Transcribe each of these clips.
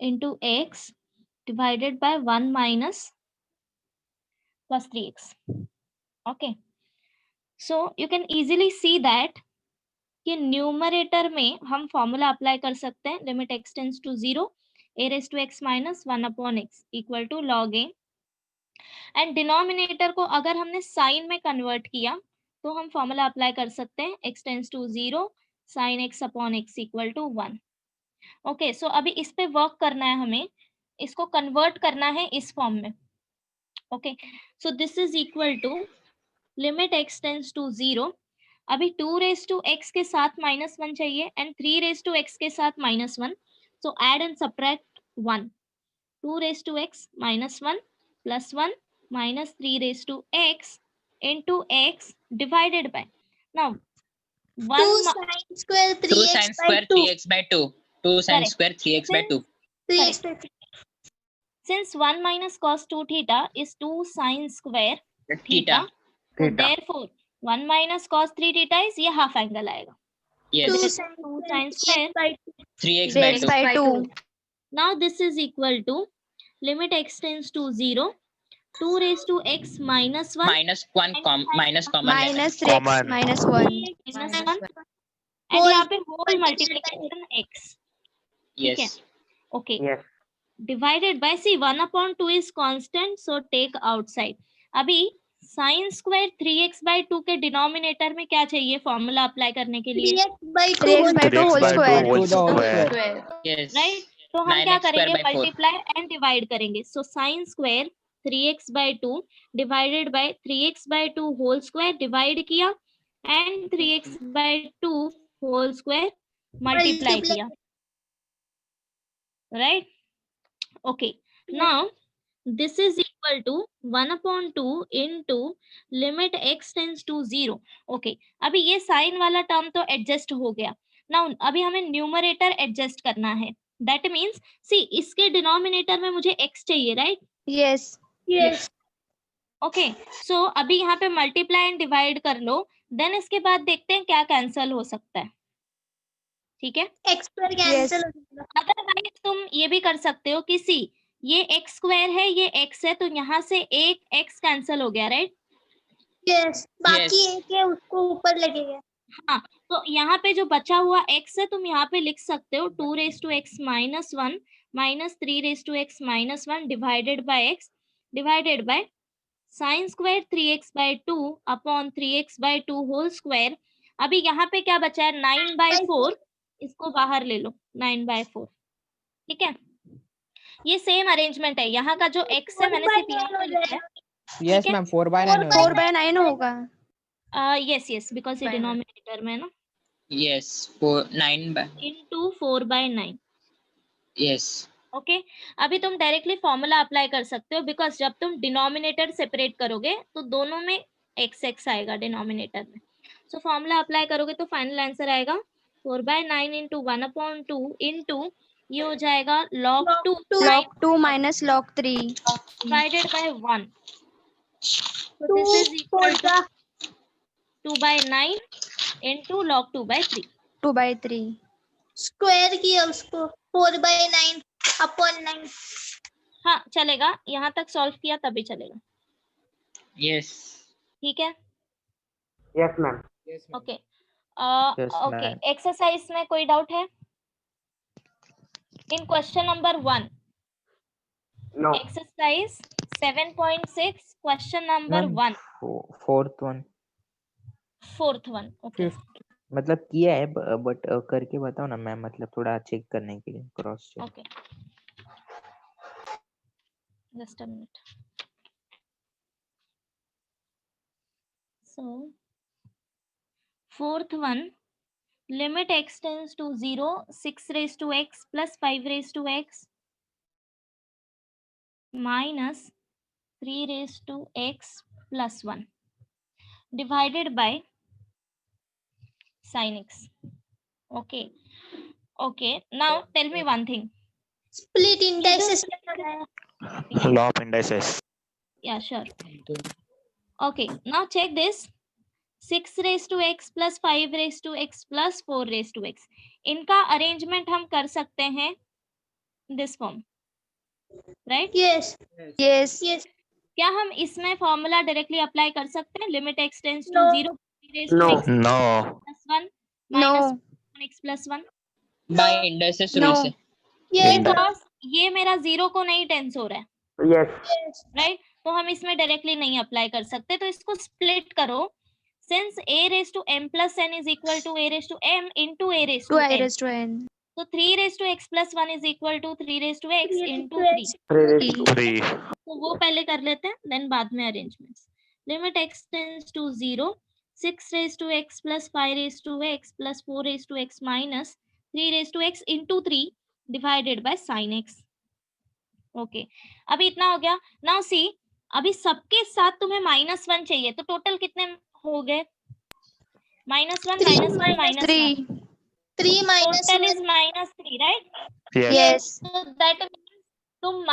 into x divided by 1 minus plus 3x. Okay, so you can easily see that कि numerator में हम formula apply कर सकते हैं, limit x tends to 0 a raise to x minus 1 upon x equal to log a, and denominator को अगर हमने sign में कन्वर्ट किया तो हम फॉर्मूला अप्लाई कर सकते हैं x tends to 0 sin x upon x equal to 1. Okay, so अभी इस पे वर्क करना है, हमें इसको कन्वर्ट करना है इस फॉर्म में. Okay, so this is equal to limit x tends to 0. अभी 2 रेज टू x के साथ -1 चाहिए एंड 3 रेज टू x के साथ -1, so add and subtract 1. 2 raise to x -1 plus 1 minus 3 raised to x into x divided by, now 2 sin square 3x by 2. 2 sin Correct. square 3x by 2. 3x by 2. Since 1 minus cos 2 theta is 2 sin square theta, so therefore 1 minus cos 3 theta is ये half angle आएगा. Yes. 2 sin square by 3x by 2. Now this is equal to limit x tends to 0, 2 raised to x minus 1 minus 1 minus common minus element. x minus 1 minus 1 and यहाँ पे whole multiplication x. Yes. Okay. Yes. Divided by, see 1 upon 2 is constant, so take outside. अभी sin square 3x by 2 के denominator में क्या चाहिए formula apply करने के लिए? 3x by 2 whole square. Yes. Right, तो हम क्या 9x square करेंगे? by 4. मल्टीप्लाई एंड डिवाइड करेंगे. So sine square 3x by 2 divided by 3x by 2 whole square divide किया and 3x by 2 whole square multiply किया. Right, okay. Now this is equal to 1 upon 2 into limit x tends to 0. Okay, अभी ये sign वाला term तो adjust हो गया. Now अभी हमें न्यूमरेटर एडजस्ट करना है. दैट मीन्स सी इसके डिनोमिनेटर में मुझे x चाहिए, राइट? yes ओके, सो अभी यहाँ पे मल्टीप्लाई एंड डिवाइड कर लो, देन इसके बाद देखते हैं क्या कैंसल हो सकता है. ठीक है, x पर कैंसिल हो जाएगा. अदरवाइज तुम ये भी कर सकते हो कि सी ये एक्स स्क्वायर है, ये एक्स है, तो यहाँ से एक एक्स कैंसिल हो गया, राइट? yes बाकी Yes. एक है उसको ऊपर लगेगा. हाँ, तो यहाँ पे जो बचा हुआ x है तुम यहाँ पे लिख सकते हो 2 raise to x minus 1 minus 3 raise to x minus 1 divided by x divided by sine square 3x by 2 upon 3x by 2 whole square. अभी यहाँ पे क्या बचा है? 9 बाय 4, इसको बाहर ले लो, 9 बाय 4. ठीक है, ये सेम अरेंजमेंट है. यहाँ का जो x है मैंने सिर्फ यहाँ पे लिखा है. Yes ma'am, 4 by 9 4 by 9 होगा. यस यस, बिकॉज ये डिनोमिनेटर में है ना. Yes. 4 9 by. Into 4 by 9. Yes. Okay, अभी तुम डायरेक्टली फॉर्मूला अप्लाई कर सकते हो, बिकॉज जब तुम डिनोमिनेटर सेपरेट करोगे तो दोनों में एक्स एक्स आएगा डिनोमिनेटर में. सो फॉर्मूला अप्लाई करोगे तो फाइनल आंसर आएगा 4 बाय 9 इंटू 1 अपॉन 2 इंटू ये हो जाएगा log 2 log 2 minus log 3 divided by 1. So this is equal to 2 by 9 into log 2 by 3. 2 by 3 square किया उसको 4 by 9 upon 9. हाँ चलेगा, यहाँ तक सॉल्व किया तभी चलेगा. Yes. ठीक है, Yes ma'am. Okay. Yes, okay, ma'am. Exercise में कोई डाउट है? In question number 1, No. Exercise 7.6 question number 1, Fourth one. Fourth one. ओके, मतलब किया है बट करके बताओ ना मैम, मतलब थोड़ा चेक करने के लिए, cross check. Okay, just a minute. So fourth one, limit x tends to 0, 6 raised to x plus 5 raised to x minus 3 raised to x plus 1 divided by sin x. Okay, okay, now tell me one thing. Split indices. Law of indices. Yeah, sure. Okay, now check this. 6 raised to x plus 5 raised to x plus 4 raised to x. इनका arrangement हम कर सकते हैं this form, right? Yes. Yes. Yes. क्या हम इसमें formula directly apply कर सकते हैं? Limit x tends to No. 0 raised to No. x No. plus 1 minus No. 1x plus 1, by indices rule No. से. Yes. Index. because ये मेरा 0 को नहीं टेंस हो रहा है, Yes. Yes. राइट? तो हम इसमें डायरेक्टली नहीं अप्लाई कर सकते, तो इसको स्प्लिट करो. Since a raised to m plus n is equal to a raised to m into a raised 2 to I n, raised to n. so 3 raised to x plus 1 is equal to 3 raised to x 3 into to 3. x. 3 raised to 3. तो वो पहले कर लेते हैं, then बाद में arrangements. Limit x tends to 0, 6 raised to x plus 5 raised to x plus 4 raised to x minus 3 raised to x into 3 divided by sin x. Okay, अभी इतना हो गया. नाउ सी, अभी सबके साथ तुम्हें -1 चाहिए, तो टोटल कितने हो गए? -1 Three -1 -1. 3. 3 minus Total 1. is -3, right? Yes. Yes. So that means तुम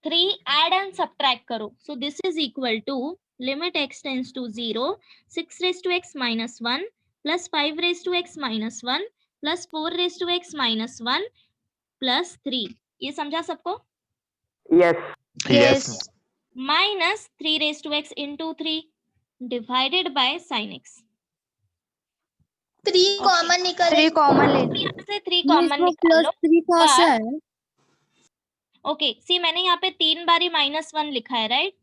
3 add and subtract करो. So this is equal to limit x tends to 0, 6 raised to x minus 1 plus 5 raised to x minus 1 plus 4 raised to x minus 1 plus 3. ये समझा सबको? Yes. Yes. Yes. Minus 3 raised to x into 3 divided by sin x. 3 Okay. common 3 निकले. Common ले. यहाँ से 3 common निकाल लो. But okay, सी मैंने यहाँ पे 3 बारी -1 लिखा है, राइट?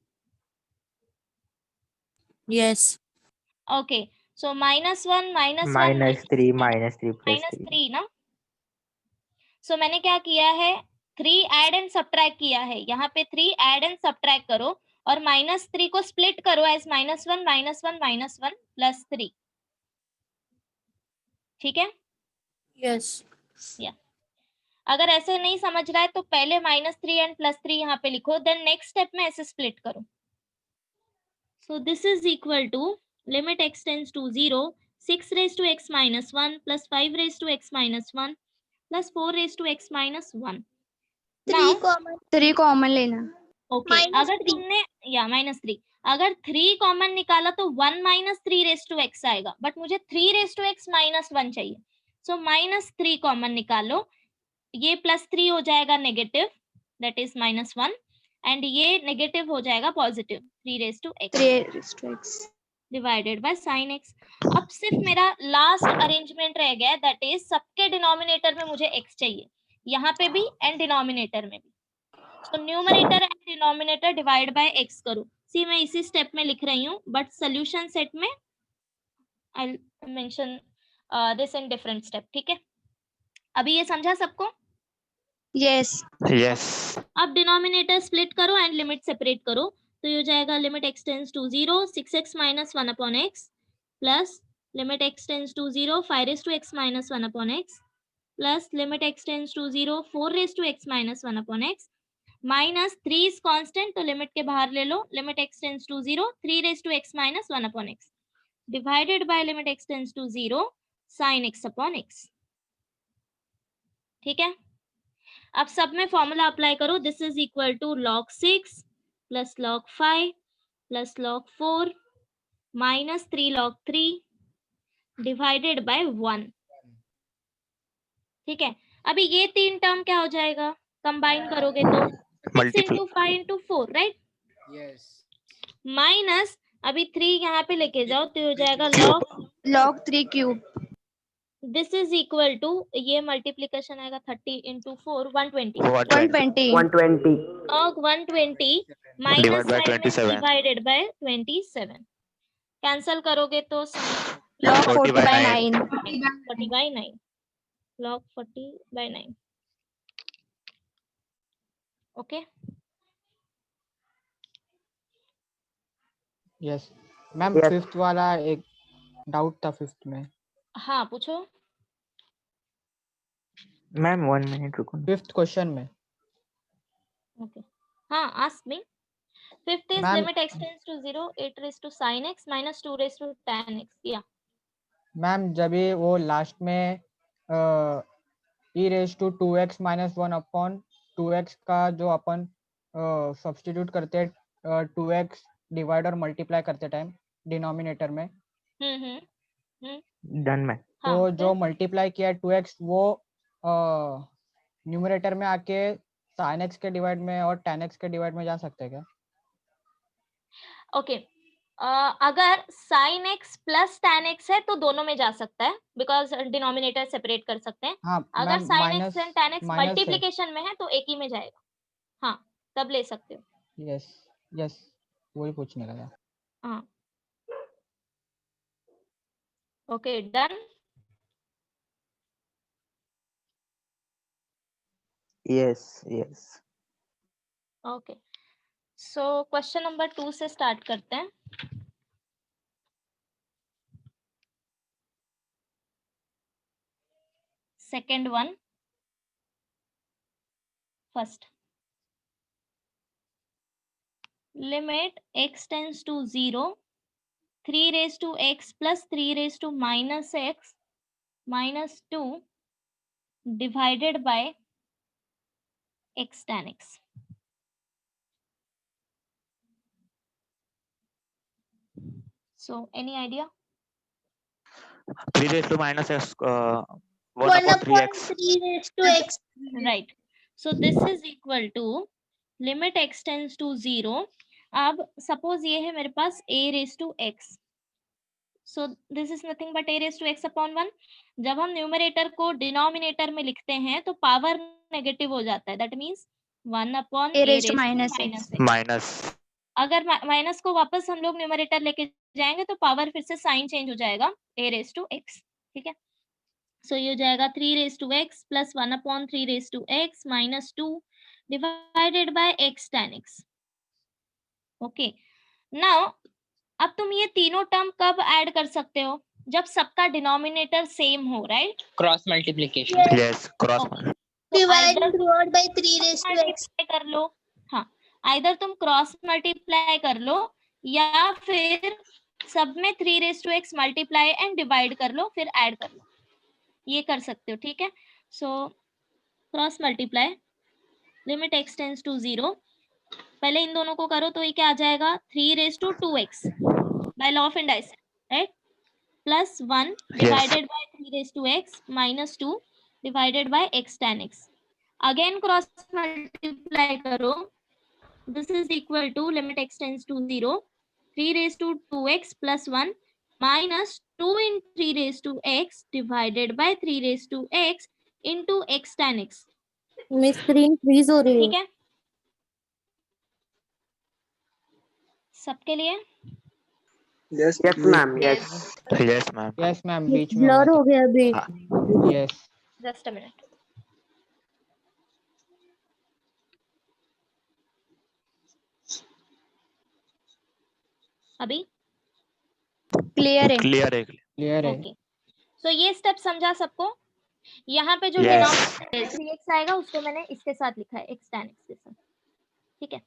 Yes. ओके, सो -1 -1 -3 -3 plus 3. -3 ना. सो मैंने क्या किया है, 3 ऐड एंड सब्ट्रैक्ट किया है. यहाँ पे 3 ऐड एंड सब्ट्रैक्ट करो और -3 को स्प्लिट करो एज -1 -1 -1 प्लस 3. ठीक है? Yes. अगर ऐसे नहीं समझ रहा है तो पहले -3 एंड +3 यहाँ पे लिखो, देन नेक्स्ट स्टेप में ऐसे स्प्लिट करो. So this is equal to limit x tends to 0, 6 raised to x minus 1 plus 5 raised to x minus 1 plus 4 raised to x minus 1. 3 Now, common. 3 common लेना. Okay, Minus अगर 3. तुमने या -3 अगर 3 common निकाला तो 1 - 3 raised to x आएगा, but मुझे 3 raised to x minus 1 चाहिए. सो -3 कॉमन निकालो, ये +3 हो जाएगा नेगेटिव, दैट इज -1, एंड ये नेगेटिव हो जाएगा positive, 3 raised to x 3 raised to x. Divided bye sin x. अब सिर्फ मेरा लास्ट अरेंजमेंट रह गया, दैट इज सबके डिनोमिनेटर में मुझे x चाहिए, यहाँ पे भी एंड डिनोमिनेटर में भी. तो numerator and denominator divide by x करो. सी मैं इसी स्टेप में लिख रही हूँ, बट सोल्यूशन सेट में I will mention this in different step. ठीक है, अभी ये समझा सबको? Yes. Yes. अब डिनोमिनेटर स्प्लिट करो एंड लिमिट सेपरेट करो, तो ये हो जाएगा limit x tends to 0, 6x minus 1 upon x plus limit x tends to 0, 5 raised to x minus 1 upon x plus limit x tends to 0, 4 raised to x minus 1 upon x minus 3 is constant, तो limit के बाहर ले लो, limit x tends to 0, 3 raised to x minus 1 upon x divided by limit x tends to 0 sin x upon x. ठीक है, अब सब में फॉर्मूला अप्लाई करो. This is equal to log 6 plus log 5 plus log 4 minus 3 log 3 divided by 1. ठीक है, अभी ये 3 टर्म क्या हो जाएगा, कंबाइन करोगे तो 6 Multiply. into 5 into 4, right? Yes. Minus अभी 3 यहाँ पे लेके जाओ तो ये हो जाएगा Cube. Log 3 cube. This is equal to, ये मल्टीप्लीकेशन आएगा 30 into 4 120 120. 120. 120. log 120 Divide minus by 5 में 27. Divided by 27. कैंसल करोगे तो Log 40 40 by by 9. 9. 40 by 9, log 40 by 9. Okay, yes ma'am. Yes. 5th वाला एक डाउट था 5th में. हाँ पूछो. मैम 1 minute रुको ना. 5th क्वेश्चन में ओके, हाँ ask me. Fifth is Ma'am- limit x tends to 0, 8 raised to sin x minus 2 raised to tan x. या मैम जब ये वो लास्ट में e raised to 2x minus 1 upon 2x का जो अपन सब्स्टिट्यूट करते हैं 2x डिवाइड और मल्टीप्लाई करते टाइम डिनोमिनेटर में, हम्म. Done ma'am. तो हाँ, जो मल्टीप्लाई किया है 2x वो न्यूमरेटर में आके sin x के डिवाइड में और tan x के डिवाइड में जा सकते हैं क्या? ओके अगर sin x plus tan x है तो दोनों में जा सकता है, बिकॉज डिनोमिनेटर सेपरेट कर सकते हैं. हाँ अगर ma'am, sin minus x and tan x minus है। मल्टीप्लिकेशन में है तो एक ही में जाएगा. हाँ, तब ले सकते हो. यस यस, वही पूछने का था. हाँ, okay done. Yes, yes. Okay, so question number 2 से स्टार्ट करते हैं. Second one, first. Limit x tends to 0, 3 raised to x plus 3 raised to minus x minus 2 divided by x tan x. So, any idea? 3 raised to minus x, 1 1 upon upon 3x. 3 raised to x. Right. So, this is equal to limit x tends to 0. अब suppose ये है मेरे पास a raised to x. So, this is nothing but a raised to x upon 1. जब हम numerator को denominator में लिखते हैं तो पावर नेगेटिव हो जाता है. That means 1 upon A a raised raised to to minus minus x. x. Minus. अगर माइनस को वापस हम लोग न्यूमरेटर लेके जाएंगे तो पावर फिर से साइन चेंज हो जाएगा, a raised to x. ठीक है, सो ये हो जाएगा 3 raised to x plus 1 upon 3 raised to x minus 2 divided by x tan x. Okay, now अब तुम ये तीनों टर्म कब ऐड कर सकते हो? जब सबका डिनोमिनेटर सेम हो, right? Cross multiplication. Yes, cross. Okay. Divide either and divide by 3 raised to x. Multiply कर लो. हाँ, आइदर तुम क्रॉस मल्टीप्लाई कर लो या फिर सब में 3 raised to x multiply and divide कर लो, फिर ऐड कर लो. ये कर सकते हो. ठीक है, so cross multiply, limit x tends to 0. पहले इन दोनों को करो तो ये क्या आ जाएगा? 3 raised to 2x by law of indices, right? Plus 1 divided by 3 raised to x minus 2 divided by x tan x. Again cross multiply करो. This is equal to limit x tends to 0, 3 raised to 2x plus 1 minus 2 in 3 raised to x divided by 3 raised to x into x tan x. मेरी screen freeze हो रही ठीक है, सबके लिए? Yes, ma'am. Yes. Yes, ma'am. Yes ma'am, बीच में blur हो गया अभी. यस. Just a minute. अभी क्लियर है. Clear है. क्लियर है. ओके, सो ये स्टेप समझा सबको? यहाँ पे जो Yes. डिनोमिनेटर 3x आएगा उसको मैंने इसके साथ लिखा है, x tan x के साथ. ठीक है,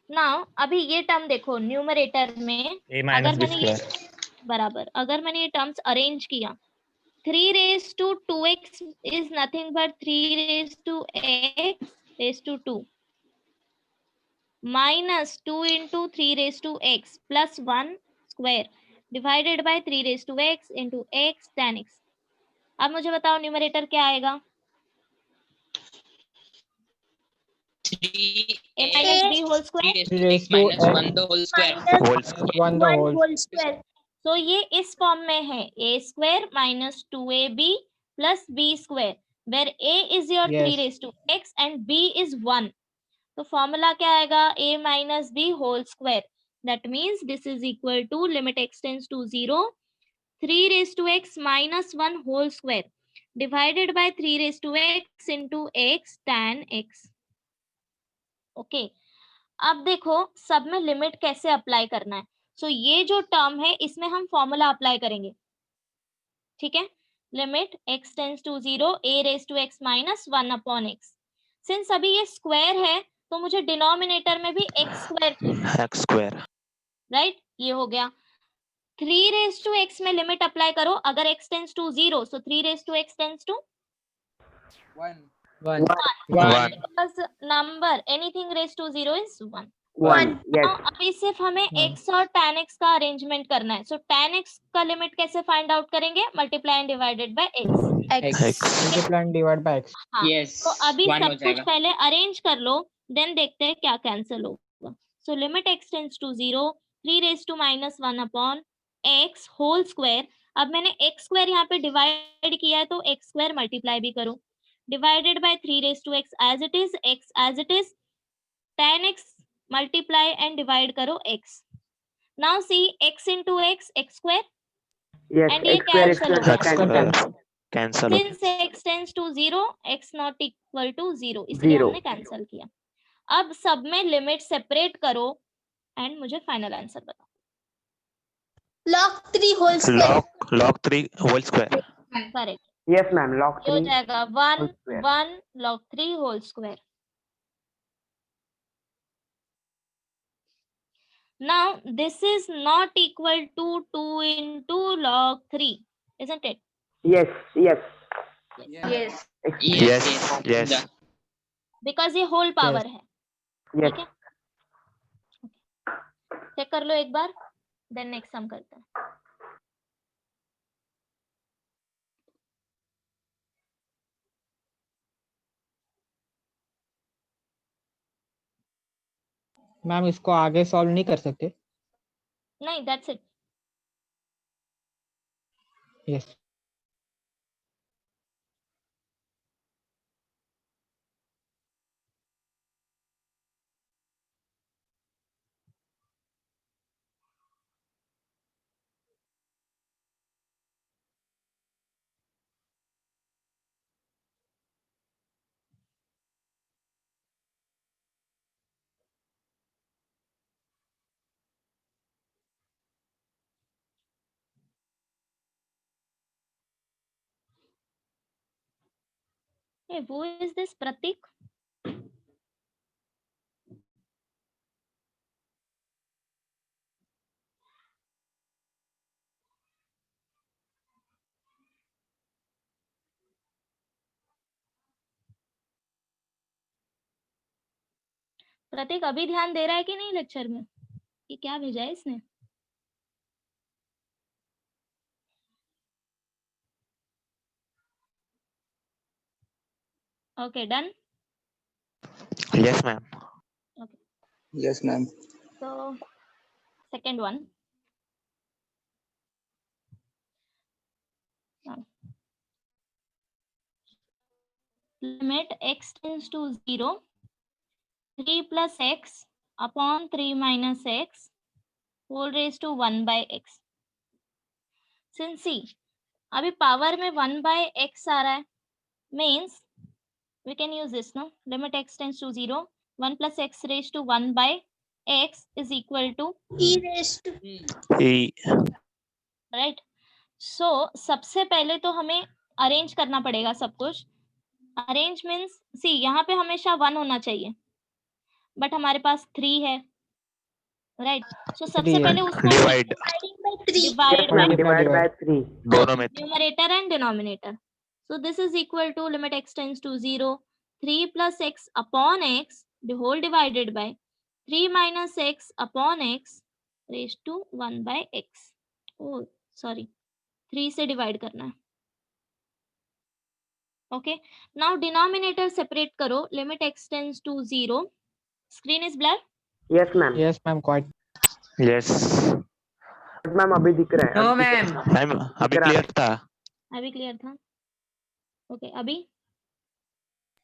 नाउ अभी ये टर्म देखो न्यूमरेटर में. A अगर minus b मैंने ये square. बराबर, अगर मैंने ये टर्म्स अरेंज किया, 3 raised to 2x is nothing but 3 raised to x raised to 2 minus 2 into 3 raised to x plus 1 square divided by 3 raised to x into x tan x. अब मुझे बताओ न्यूमरेटर क्या आएगा? 3 a minus b whole 3 square. raised to x minus 1 the whole square. Minus Whole square. 1 the 1 whole. whole square. तो ये इस form में है, a square minus 2ab plus b square where a is your 3 Yes. raised to x and b is 1. तो formula क्या आएगा? a minus b whole square. That means this is equal to limit x tends to 0, 3 raised to x minus 1 whole square divided by 3 raised to x into x tan x. Okay, अब देखो सब में limit कैसे apply करना है. सो ये जो term है इसमें हम फॉर्मूला अप्लाई करेंगे. ठीक है, limit x tends to 0, a raised to x minus 1 upon x. Since अभी ये स्क्वायर है तो मुझे डिनोमिनेटर में भी x स्क्वायर चाहिए, X square. राइट? ये हो गया. 3 raised to x में लिमिट अप्लाई करो. अगर x tends to 0 so 3 raised to x tends to 1. 1. 1. because number anything raised to 0 is 1. 1. Yes. अभी सिर्फ हमें हाँ। x और tan x का अरेंजमेंट करना है. सो tan x का लिमिट कैसे फाइंड आउट करेंगे? Multiply and divided by x. X. Multiply and divide by x. हाँ. Yes. तो अभी 1 हो सब कुछ जाएगा. पहले अरेंज कर लो, देन देखते हैं क्या कैंसिल होगा. So limit x tends to 0, 3 raise to -1 upon x whole square. अब मैंने x स्क्वायर यहाँ पे डिवाइड किया है तो x स्क्वायर मल्टीप्लाई भी करो, divided by 3 raise to x as it is, x as it is, tan x multiply and divide करो x. Now see x into x, x square, Yes. and ये X square X cancel square होगा. cancel. Cancel हो Since x tends to 0, x not equal to 0, इसलिए 0. हमने cancel किया. अब सब में लिमिट सेपरेट करो एंड मुझे फाइनल आंसर बताओ. log 3 whole square. log 3 whole square. Correct. Yes, ma'am. Log ये हो 3. जाएगा whole square. 1 log 3 whole square. Now this is not equal to 2 into log 3, isn't it? Yes. Yes. Yes. Yes. Yes. The- Because ये whole power है. Yes. ठीक है. Check कर लो एक बार, then next हम करते हैं. मैम इसको आगे सॉल्व नहीं कर सकते? नहीं, that's it. Yes. Hey, who is this Pratik? प्रतीक अभी ध्यान दे रहा है कि नहीं लेक्चर में? ये क्या भेजा है इसने? Okay, done. Yes, ma'am. Yes, ma'am. So second one. Limit x tends to 0, 3 plus x upon 3 minus x whole raised to 1 by x. Since c अभी पावर में 1 by x आ रहा है, means we can use this, no? Limit x tends to 0, 1 plus x raised to 1 by x is equal to E raised to E. right. So सबसे पहले तो हमें arrange करना पड़ेगा सब कुछ. अरेंज मीन्स सी यहाँ पे हमेशा 1 होना चाहिए, बट हमारे पास 3 है, राइट. सो सबसे पहले उसको Divide. dividing by 3. Yes, ma'am. Divide by 3. दोनों में numerator and denominator. So this is equal to limit x tends to 0, 3 plus x upon x the whole divided by 3 minus x upon x raised to 1 by x. oh sorry, 3 से divide करना है. Okay, now denominator separate करो. Limit x tends to 0. Screen is blur. Yes, ma'am. Yes ma'am quite. Yes. But ma'am अभी दिख रहा है. No, अभी दिख ma'am. रहा है. मैम अभी क्लियर था. अभी क्लियर था. ओके, अभी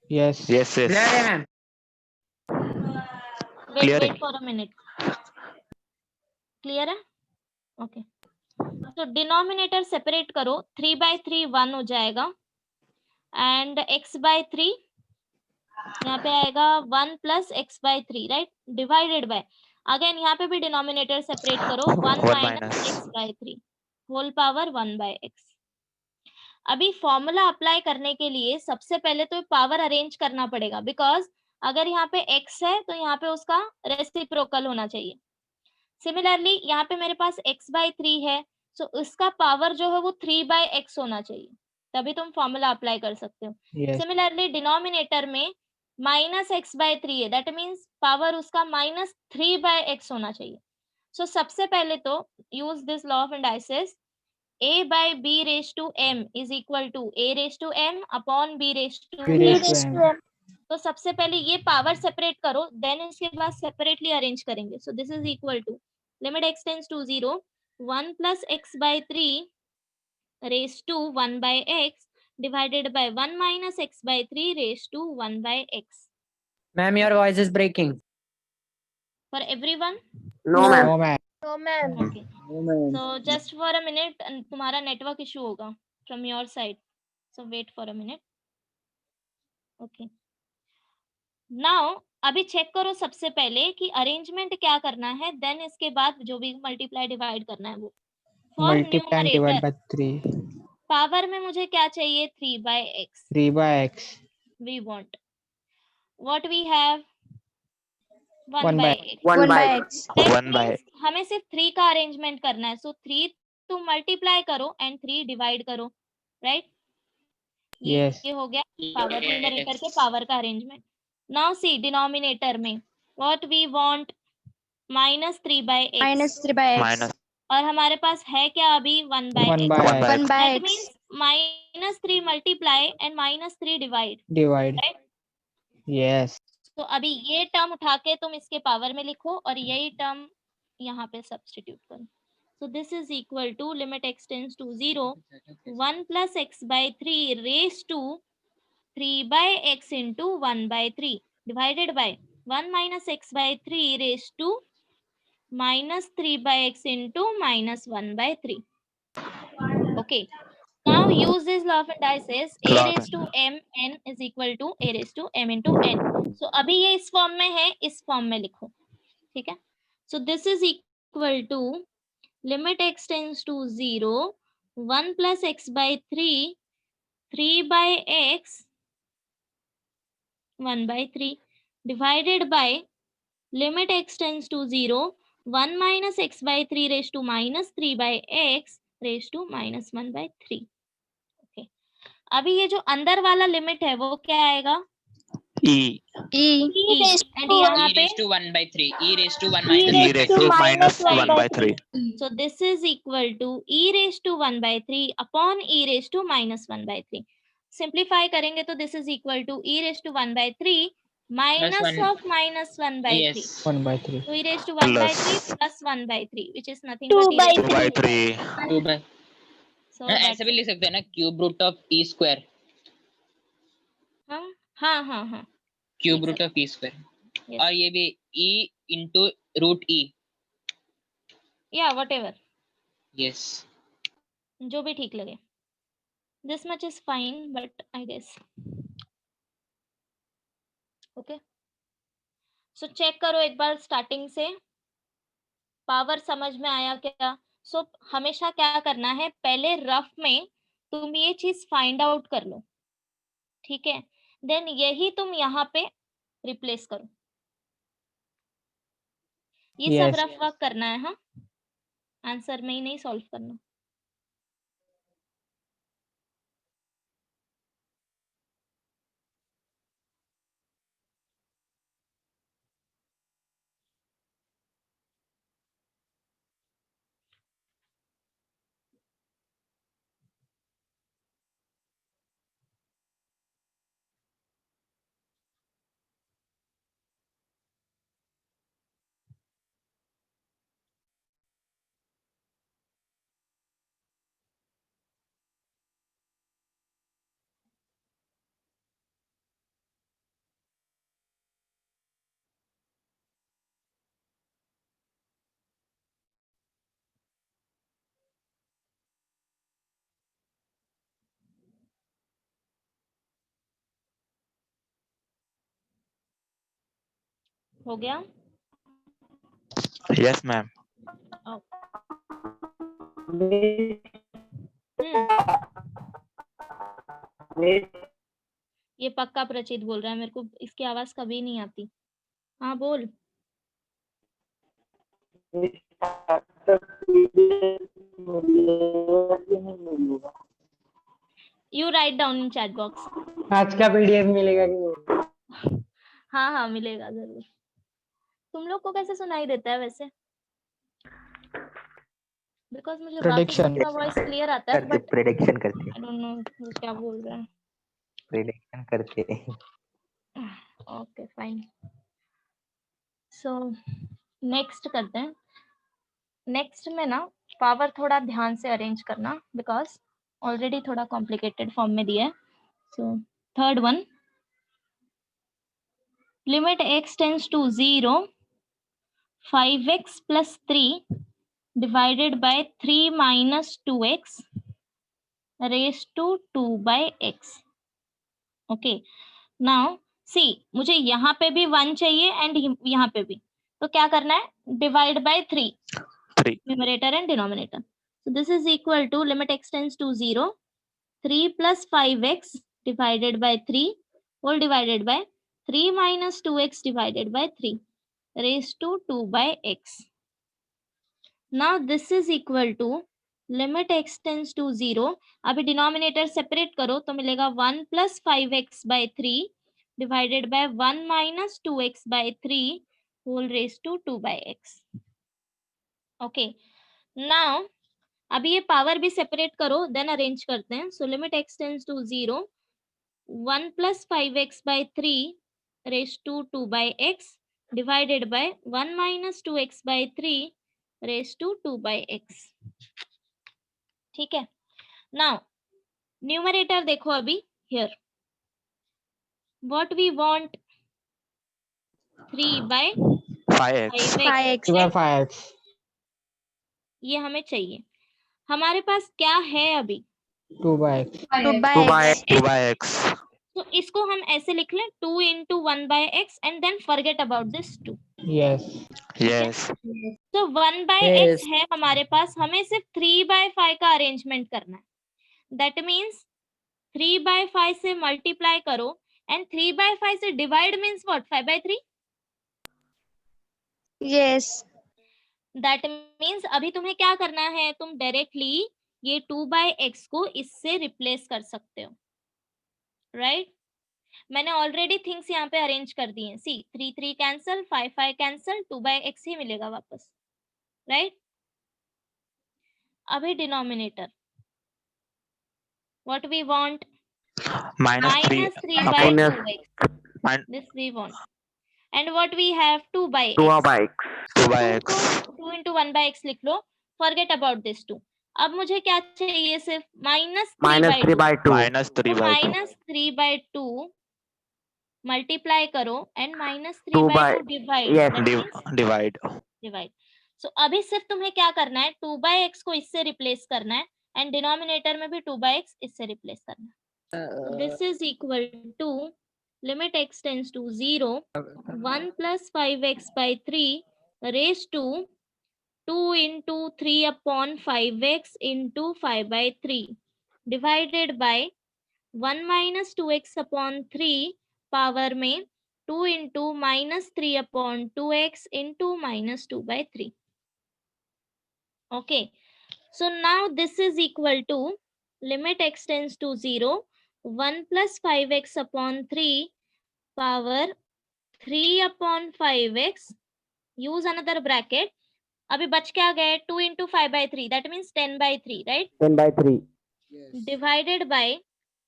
यस. Yes, yes. Blur है ma'am. Clear वेट है. For a minute. क्लियर है? ओके, तो डिनोमिनेटर सेपरेट करो. 3 by 3 1 हो जाएगा एंड x by 3 यहाँ पे आएगा 1 plus x by 3, right. Divided by, again यहाँ पे भी डिनोमिनेटर सेपरेट करो. 1 1 minus minus. x by 3 whole power 1 by x. अभी फॉर्मूला अप्लाई करने के लिए सबसे पहले तो पावर अरेंज करना पड़ेगा, बिकॉज अगर यहाँ पे x है तो यहाँ पे उसका रेसिप्रोकल होना चाहिए. सिमिलरली यहाँ पे मेरे पास x by 3 है, सो उसका पावर जो है वो 3 by x होना चाहिए, तभी तुम फॉर्मूला अप्लाई कर सकते हो. यस. सिमिलरली डिनोमिनेटर में माइनस एक्स बाय थ्री है, दैट मीन्स पावर उसका माइनस 3/x होना चाहिए. सो सबसे पहले तो use this law of indices, a by b raised to m is equal to a raised to m upon b raised to B m. raised to m. तो सबसे पहले ये पावर सेपरेट करो, देन इसके बाद सेपरेटली अरेंज करेंगे. So this is equal to limit x tends to 0 1 plus x by 3 raised to 1 by x divided by 1 minus x by 3 raised to 1 by x. Ma'am, your voice is breaking. For everyone? No ma'am. No, ma'am. No, ma'am. Okay. So just for a minute, तुम्हारा network issue होगा from your side. So wait for a minute. Okay. Now अभी check करो सबसे पहले कि arrangement क्या करना है, देन इसके बाद जो भी मल्टीप्लाई डिवाइड करना है वो. For Multiply and divide numerator, by 3. Power में मुझे क्या चाहिए? 3/x. 3/x. We want. What we have? 1 1 by by x. 1 by X. That 1 by means हमें सिर्फ 3 का अरेंजमेंट करना है. सो 3 तुम मल्टीप्लाई करो एंड 3 डिवाइड करो, राइट? Yes. ये हो गया पावर, न्यूमरेटर के पावर का अरेंजमेंट. नाउ सी डिनोमिनेटर में what we want, -3/x. minus 3/x. minus और हमारे पास है क्या अभी? 1/x. 1 by 1 by One by That x. means -3 multiply and -3 divide, divide. Right? Yes. तो अभी ये टर्म उठा के तुम इसके पावर में लिखो और यही टर्म यहाँ पे सब्स्टिट्यूट करो. So this is equal to limit x tends to 0 1 plus x by 3 raised to 3/x into 1 by 3 divided by 1 minus x by 3 raised to -3/x into -1 by 3. Okay. Now use this law of indices. A Law of raised to m n is equal to a raised to m into n. So अभी ये इस form में है, इस form में लिखो, ठीक है? So this is equal to limit x tends to 0 1 plus x by 3 3/x 1 by 3 divided by limit x tends to 0 1 minus x by 3 raised to -3/x raised to -1 by 3. Okay. अभी ये जो अंदर वाला limit है वो क्या आएगा? e E. And यहाँ e पे raised to 1 by 3. E raised to 1 E minus e 1 by raised to 3. minus 1 by 3 so this is equal to e raised to 1 by 3 upon e raised to -1 by 3. Simplify करेंगे तो this is equal to e raised to 1 by 3 minus one. of -1 by 3. Yes. 1 by 3. So e raised to 1 by 3 Plus. plus 1 by 3 which is nothing 2 but e by raised 2 by to 3. 3 2 by. So हाँ, that's ऐसे भी लिख सकते हैं ना, cube root of e square. हाँ cube root of e square. Yes. और ये भी e into root e. yeah whatever, Yes. जो भी ठीक लगे. This much is fine but I guess okay. So check करो एक बार स्टार्टिंग से, पावर समझ में आया क्या? सो हमेशा क्या करना है, पहले रफ में तुम ये चीज फाइंड आउट कर लो, ठीक है? देन यही तुम यहाँ पे रिप्लेस करो. ये सब Yes. रफ वर्क करना है, हाँ, आंसर में ही नहीं सॉल्व करना. हो गया? yes ma'am ये पक्का प्रचित बोल रहा है, मेरे को इसकी आवाज कभी नहीं आती. हाँ बोल. You write down in chat box. आज का PDF मिलेगा कि नहीं? हाँ हाँ मिलेगा जरूर। तुम लोग को कैसे सुनाई देता है वैसे? बिकॉज मुझे बाकी Prediction. सबका वॉइस क्लियर आता है करते बट प्रेडिक्शन करते आई डोंट नो वो क्या बोल रहे हैं। प्रेडिक्शन करते ओके फाइन। सो नेक्स्ट करते हैं। नेक्स्ट में ना पावर थोड़ा ध्यान से अरेंज करना बिकॉज ऑलरेडी थोड़ा कॉम्प्लिकेटेड फॉर्म में दिया है। So third one, limit x tends to 0 5x plus 3 divided by 3 minus 2x raised to 2 by x. Okay, now see मुझे यहाँ पे भी 1 चाहिए एंड यहाँ पे भी, तो क्या करना है? Divide by 3 3 numerator and denominator. So this is equal to limit x tends to 0 3 plus 5x divided by 3 whole divided by 3 minus 2x divided by 3 raised to 2 by x. Now this is equal to limit x tends to 0. अभी denominator separate करो तो मिलेगा 1 plus 5x by 3 divided by 1 minus 2x by 3 whole raised to 2 by x. Okay, now अभी ये power भी separate करो then arrange करते हैं. So limit x tends to 0 1 plus 5x by 3 raised to 2 by x divided by 1 minus 2x by 3 raised to 2 by x. ठीक है. Now numerator देखो अभी here. What we want 3 by 5x 5x 5x. ये हमें चाहिए. हमारे पास क्या है अभी? 2 by x. 2 by 2 by x. 2 by x. तो इसको हम ऐसे लिख लें 2 into 1 by x and then forget about this 2. Yes. Yes. तो 1 by Yes. x है हमारे पास, हमें सिर्फ 3 by 5 का अरेंजमेंट करना है. दैट मीन्स 3 by 5 से मल्टीप्लाई करो एंड 3 by 5 से divide means what? 5 by 3. Yes. That means अभी तुम्हें क्या करना है? तुम डायरेक्टली ये 2 by x को इससे रिप्लेस कर सकते हो, राइट? मैंने ऑलरेडी थिंग्स यहाँ पे अरेंज कर दी हैं. See 3 3 cancel, 5 5 cancel, 2 by x ही मिलेगा वापस, राइट? अभी denominator what we want? -3 -3 by Minus 2x. Min- This we want. And what we have? 2 by 2 x. by x. 2 by 2 x. को 2 into 1 by x लिख लो. Forget about this 2. अब मुझे क्या चाहिए? सिर्फ -3 by 2. -3 by 2. -3 by 2. -3 by 2 multiply करो and -3 2 by by 2 divide. yes. That means Divide. Divide. So अभी सिर्फ तुम्हें क्या करना है? 2 by x को इससे रिप्लेस करना है एंड डिनोमिनेटर में भी 2 by x इससे रिप्लेस करना है. This is equal to limit x tends to 0 1 plus 5x by 3 raised to 2 into 3 upon 5x into 5 by 3 divided by 1 minus 2x upon 3 power में 2 into minus 3 upon 2x into minus 2 by 3. Okay, so now this is equal to limit x tends to 0 1 plus 5x upon 3 power 3 upon 5x use another bracket. अभी बच क्या गया? 2 into 5 by 3 that means 10 by 3, right? 10 by 3. Divided by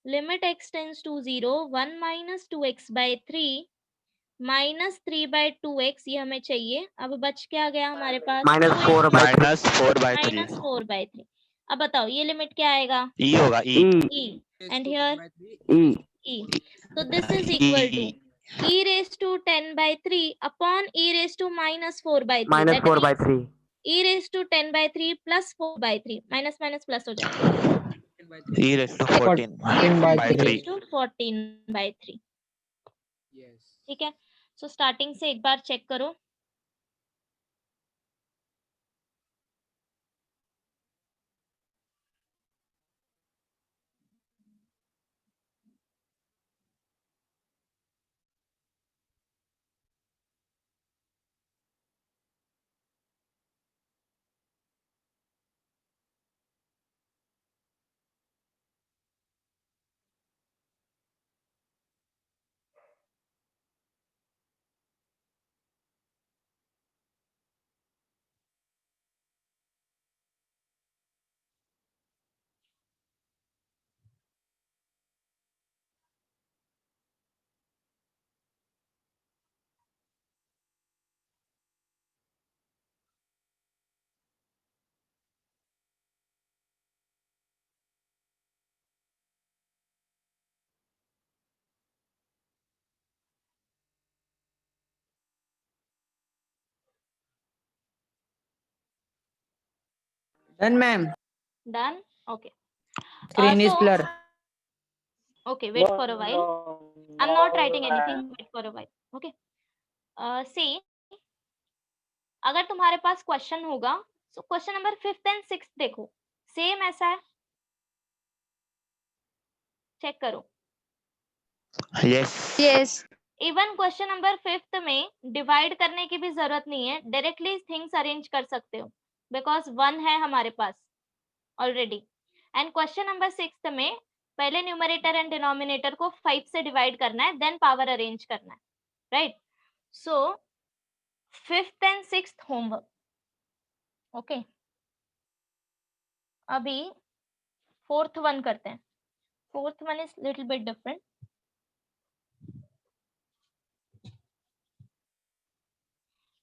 limit x tends to 0 1 minus 2x by 3 minus 3 by 2x ये हमें चाहिए. अब बच क्या गया हमारे पास? -4 by 3. -4 by 3. -4 by 3. अब बताओ ये लिमिट क्या आएगा? E होगा E. E. And here E. e. So this is equal to E. e raised to 10 by 3 upon e raised to -4 by 3. That -4 by means 3. e raised to 10 by 3 plus 4 by 3. Minus minus plus हो जाएगा. E raised to 14 by by 3. 3. raised to 14 by 3. ठीक है. So starting से एक बार check करो. Done, ma'am. Done? Okay. Screen is So, blur. okay, wait for a while. I'm not writing anything, wait for a while. Okay. See, अगर तुम्हारे पास question होगा, so question number 5th and 6th देखो, same ऐसा है, check करो. Yes. Yes. Even question number 5th में divide करने की भी जरूरत नहीं है, डायरेक्टली थिंग्स अरेंज कर सकते हो, बिकॉज 1 है हमारे पास already. And question number 6th में पहले न्यूमरेटर एंड डिनोमिनेटर को 5 से डिवाइड करना है, देन पावर अरेंज करना है, right? So 5th and 6th homework. Okay, अभी 4th वन करते हैं. 4th one is little bit different.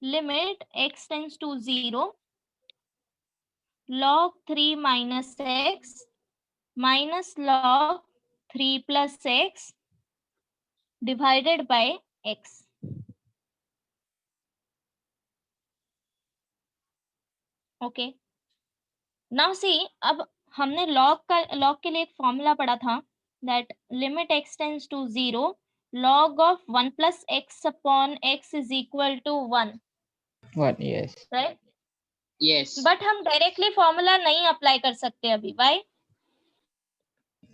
Limit x tends to 0 log 3 minus x minus log 3 plus x divided by x. Okay, now see, अब हमने log के लिए एक formula पढ़ा था, that limit x tends to 0 log of 1 plus x upon x is equal to 1, 1, yes. Right? Yes. But हम directly formula नहीं apply कर सकते अभी. व्हाई?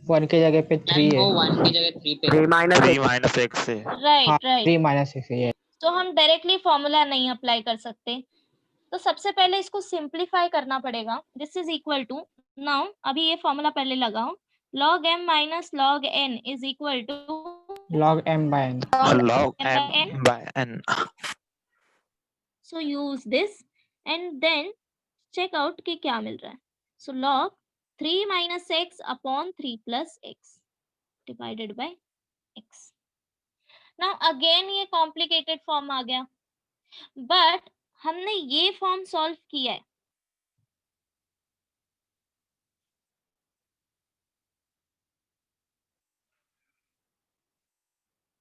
1 के जगह पे 3 मैम वो है. 1 की जगह 3 पे 3 minus 3 x. minus x है. हाँ, राइट राइट. 3 minus 6 है, yes. तो हम डायरेक्टली फॉर्मूला नहीं अप्लाई कर सकते, तो सबसे पहले इसको सिंप्लीफाई करना पड़ेगा. This is equal to, now अभी ये फॉर्मूला पहले लगाओ, log m minus log n is equal to log m by n. Log m by m n. by n. So use this and then check out कि क्या मिल रहा है. So log 3 minus x upon 3 plus x divided by x. Now again ये complicated form आ गया, but हमने ये form solve किया है.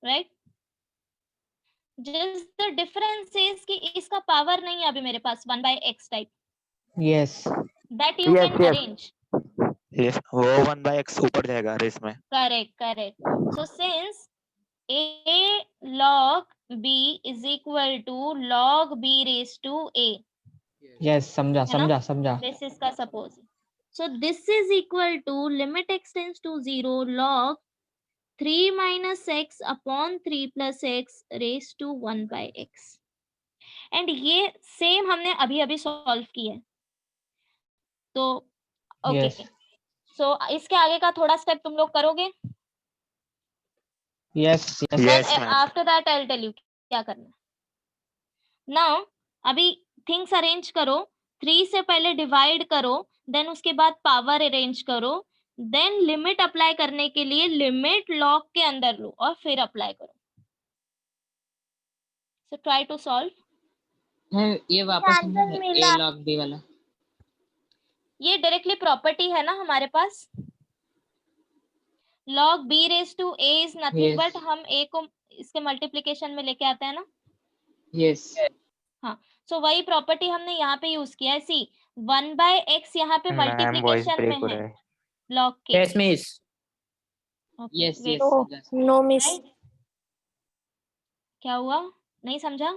Right? Just the difference is कि इसका पावर नहीं है अभी मेरे पास 1 by x type, Yes. That you Yes, can yes. Arrange. Yes. वो 1 by x ऊपर जाएगा रेस में. Correct correct. So since a log b is equal to log b raised to a, Yes, समझा है ना? समझा. दिस इसका suppose. So this is equal to limit x tends to 0 log 3 minus x upon 3 plus x raised to 1 by x. And ये same हमने अभी अभी solve किया है. तो ओके, Yes. सो इसके आगे का थोड़ा स्टेप तुम लोग करोगे. Yes, yes. Yes, then ma'am. After that I will tell you क्या करना है. नाउ अभी थिंग्स अरेंज करो. 3 से पहले डिवाइड करो, देन उसके बाद पावर अरेंज करो, देन लिमिट अप्लाई करने के लिए लिमिट लॉग के अंदर लो और फिर अप्लाई करो. So try to solve. ये वापस आंसर a मिला. log b वाला. ये डायरेक्टली प्रॉपर्टी है ना हमारे पास. log b raised to a is nothing Yes. but हम a को इसके मल्टीप्लिकेशन में लेके आते हैं ना. Yes. हाँ, सो वही प्रॉपर्टी हमने यहाँ पे यूज किया है. सी 1 by x यहाँ पे मैम वॉइस मल्टीप्लिकेशन ब्रेक में हो है रहा है. log के. Yes, miss. Okay, Yes, wait. yes. No, yes. no, miss. Right? क्या हुआ? नहीं समझा?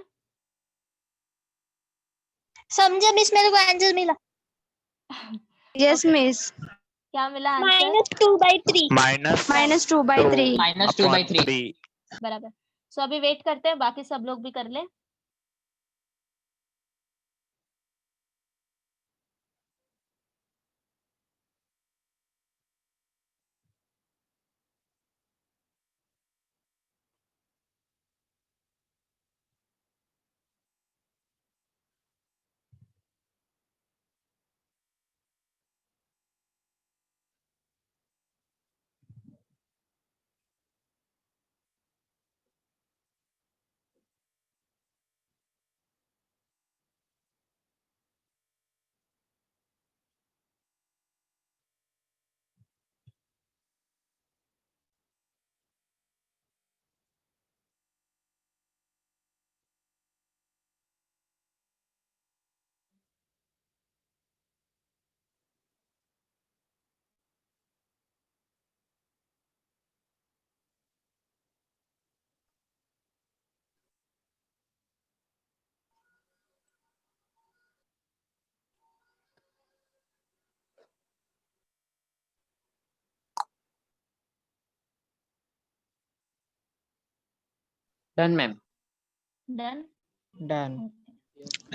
समझे मिस, मेरे को आंसर मिला. Yes, miss. क्या मिला answer? -2/3. Minus 2 by 3. Minus 2 by 3. बराबर. सो अभी वेट करते हैं, बाकी सब लोग भी कर ले. Done, ma'am. Done. Done.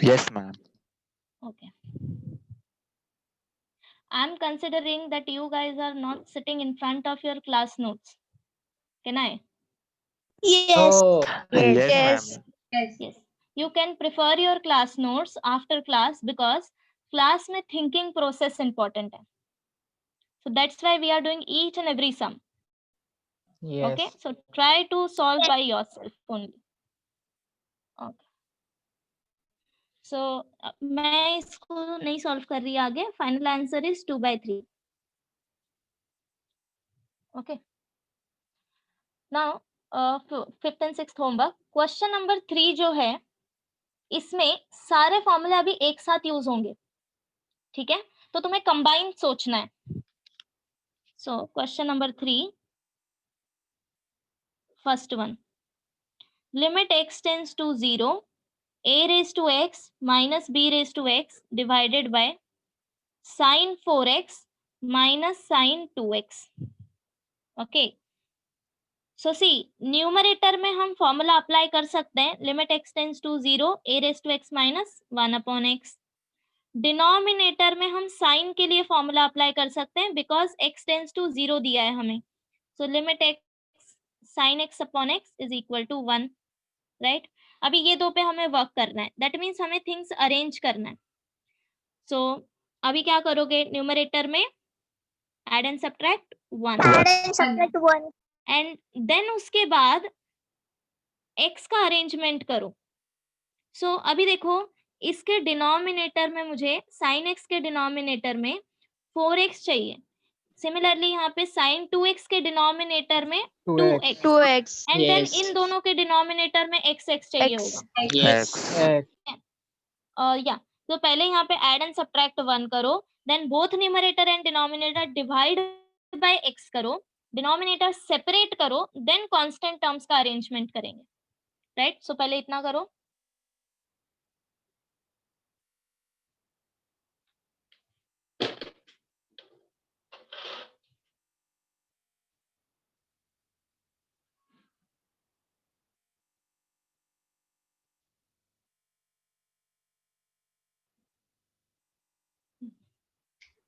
Yes, ma'am. Okay. I'm considering that you guys are not sitting in front of your class notes. Can I? Yes. Oh, Yes, Yes. ma'am. Yes. You can prefer your class notes after class because class में thinking process important है. So that's why we are doing each and every sum. Yes. Okay. So try to solve by yourself only. Okay. So मैं इसको नहीं solve कर रही आगे. Final answer is 2/3. Okay. Now, fifth and sixth homework. Question number 3 जो है, इसमें सारे फॉर्मूले अभी एक साथ यूज होंगे. ठीक है, तो तुम्हें कंबाइन सोचना है. So question number 3, first one, limit x tends to 0, a raised to x minus b raised to x divided by sin 4x minus sin 2x. Okay, so see numerator में हम formula apply कर सकते हैं. Limit x tends to 0, a raised to x minus 1 upon x. Denominator में हम sign के लिए formula apply कर सकते हैं बिकॉज x टेंड्स टू 0 दिया है हमें. So limit x sin x upon x is equal to 1. Right, अभी ये दो पे हमें वर्क करना है. दैट मीन्स हमें थिंग्स अरेंज करना है. सो अभी क्या करोगे, न्यूमरेटर में add and subtract 1 Add and subtract 1. And then उसके बाद x का अरेंजमेंट करो. सो अभी देखो, इसके डिनोमिनेटर में मुझे sin x के डिनोमिनेटर में 4x चाहिए. सिमिलरली यहाँ पे sin 2x के डिनोमिनेटर में 2x 2x. And then Yes. इन दोनों के डिनोमिनेटर में x चाहिए X. होगा. Yes. X. और या तो पहले यहाँ पे ऐड एंड सब्ट्रैक्ट 1 करो, then both numerator and denominator divide by x करो, डिनोमिनेटर सेपरेट करो, देन कांस्टेंट टर्म्स का अरेंजमेंट करेंगे. राइट, सो पहले इतना करो.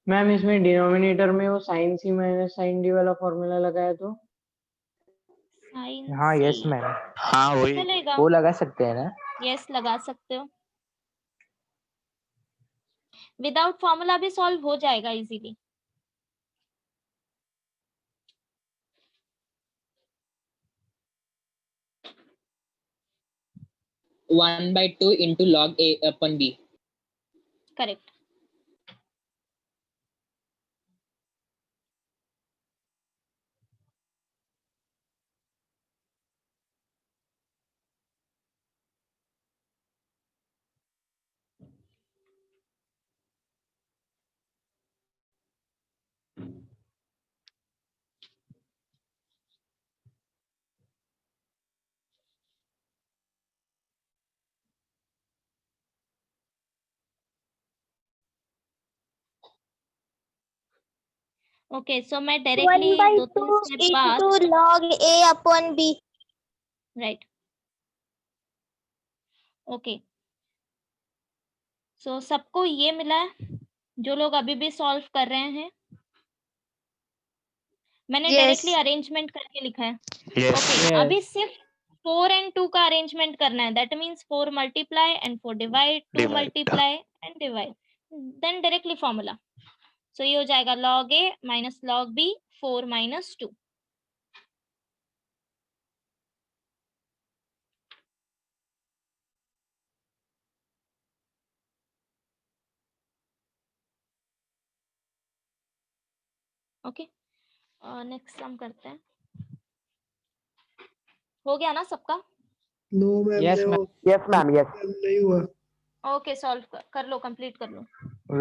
मैम इसमें डिनोमिनेटर में वो sine C minus sine D वाला फॉर्मूला लगाया तो साइन हाँ यस सी मैम, हाँ वही. चलेगा. वो लगा सकते हैं ना. यस, लगा सकते हो. विदाउट फॉर्मूला भी सॉल्व हो जाएगा easily. One by two into log a upon b. Correct. Okay, so मैं 1 डायरेक्टली by 2 2 स्टेप बाद. into log a upon b. Right, okay. So सबको ये मिला है जो लोग अभी भी सॉल्व कर रहे हैं. मैंने Yes. डायरेक्टली अरेंजमेंट करके लिखा है. Yes. Okay, Yes. अभी सिर्फ 4 and 2 का अरेंजमेंट करना है. That means 4 multiply and 4 divide, 2 Divide. Multiply and divide, then directly formula. So ये हो जाएगा log a minus log b, 4 minus 2. Okay, next sum करते हैं. हो गया ना सबका? No ma'am Yes, ma'am. Yes ma'am, yes. नहीं हुआ. ओके, सॉल्व कर लो, कंप्लीट कर लो.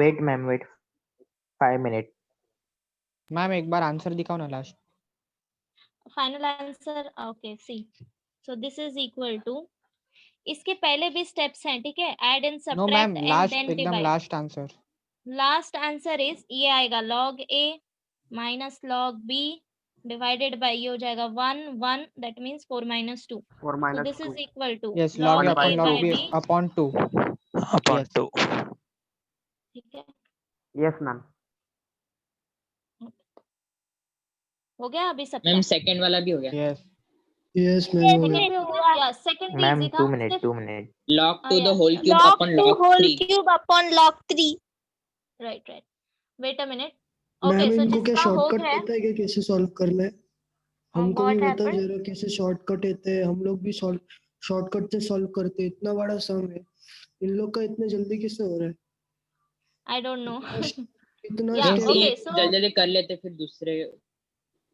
Wait ma'am, wait 5 minute. Ma'am एक बार आंसर दिखाओ ना last. Final answer. Okay, see. So this is equal to, इसके पहले भी स्टेप्स हैं, ठीक है. Add and no ma'am, subtract and last then एकदम divide. Last answer. Last answer is ये आएगा log a minus log b divided by ये हो जाएगा 1 1 that means 4 minus 2. 4 So minus this 2. is equal to Yes, log log A A upon by log B B. upon 2. upon Yes. 2. ठीक है, Yes, ma'am. हो गया अभी सबका? Ma'am second वाला भी हो गया. Yes. यस मैम हो गया सेकंड भी हुआ या सेकंड भी मैम इजी 2 था. मिनट सिर्फ 2 minute log 2 the yeah, whole cube log upon 2 log whole 3. cube upon log 3. right. Wait a minute. Okay, ma'am so इनको क्या जिसका हो शॉर्टकट गया है, पता है क्या कैसे सॉल्व करना है? हमको भी what बताओ happened? जरा कैसे शॉर्टकट होते हैं, हम लोग भी शॉर्टकट से सॉल्व करते हैं, इतना बड़ा सम है, इन लोग का इतना जल्दी कैसे हो रहा है? I don't know. इतना Yeah, Means okay, एक so जल्दी जल्दी कर लेते फिर दूसरे.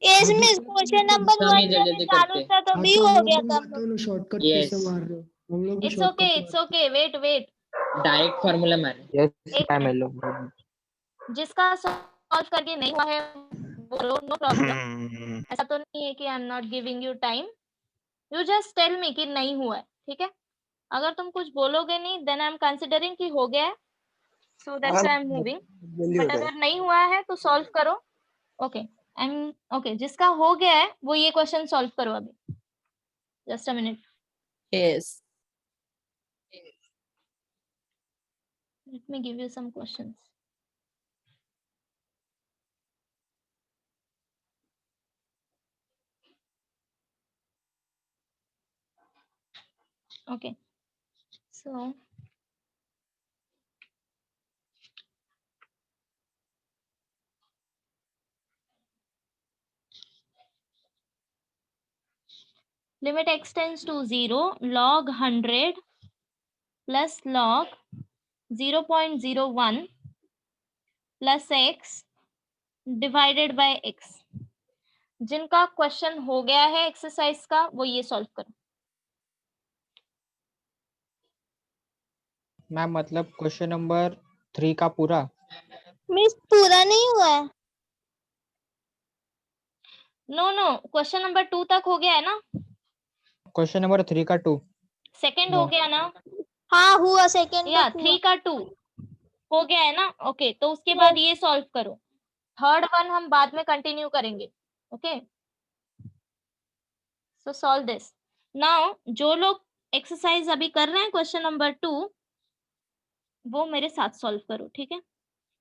Yes, हाँ, miss, दूसरा क्वेश्चन तो नंबर दूसरा 1 में जल्दी जब जल्दी चालू करते. था हाँ तभी तो हो हम लोग गया को भी था हम बताओ लोग. ना शॉर्टकट Yes. कैसे मार रहे हो, हम लोग भी it's shortcut okay, it's okay. Wait. Direct formula मारे. यस एक मैम मिनट. हेलो जिसका सॉल्व करके नहीं हुआ है बोलो, नो प्रॉब्लम. ऐसा तो नहीं है कि I am not giving you time. You just tell me कि नहीं हुआ है, ठीक है? अगर तुम कुछ बोलोगे नहीं देन आई एम कंसिडरिंग कि हो गया है, so that's why I am moving. जल्दी बट बताइए. अगर नहीं हुआ है तो सॉल्व करो. ओके, ओके, जिसका हो गया है वो ये क्वेश्चन सॉल्व करो अभी. Just a minute, Yes. Let me give you some questions. Okay, so limit x tends to 0, log 100 plus log 0.01 plus x divided by x. जिनका क्वेश्चन हो गया है एक्सरसाइज का वो ये सॉल्व करो. मैम मतलब क्वेश्चन नंबर 3 का पूरा. मिस पूरा नहीं हुआ है. नो, क्वेश्चन नंबर 2 तक हो गया है ना? क्वेश्चन नंबर 3 का 2. Second No. हो गया ना? हाँ हुआ, सेकंड या तक हुआ. 3 का 2 हो गया है ना? ओके, तो उसके बाद ये सॉल्व करो. थर्ड वन हम बाद में कंटिन्यू करेंगे. Okay, so solve this now. जो लोग एक्सरसाइज अभी कर रहे हैं क्वेश्चन नंबर 2 वो मेरे साथ सॉल्व करो, ठीक है?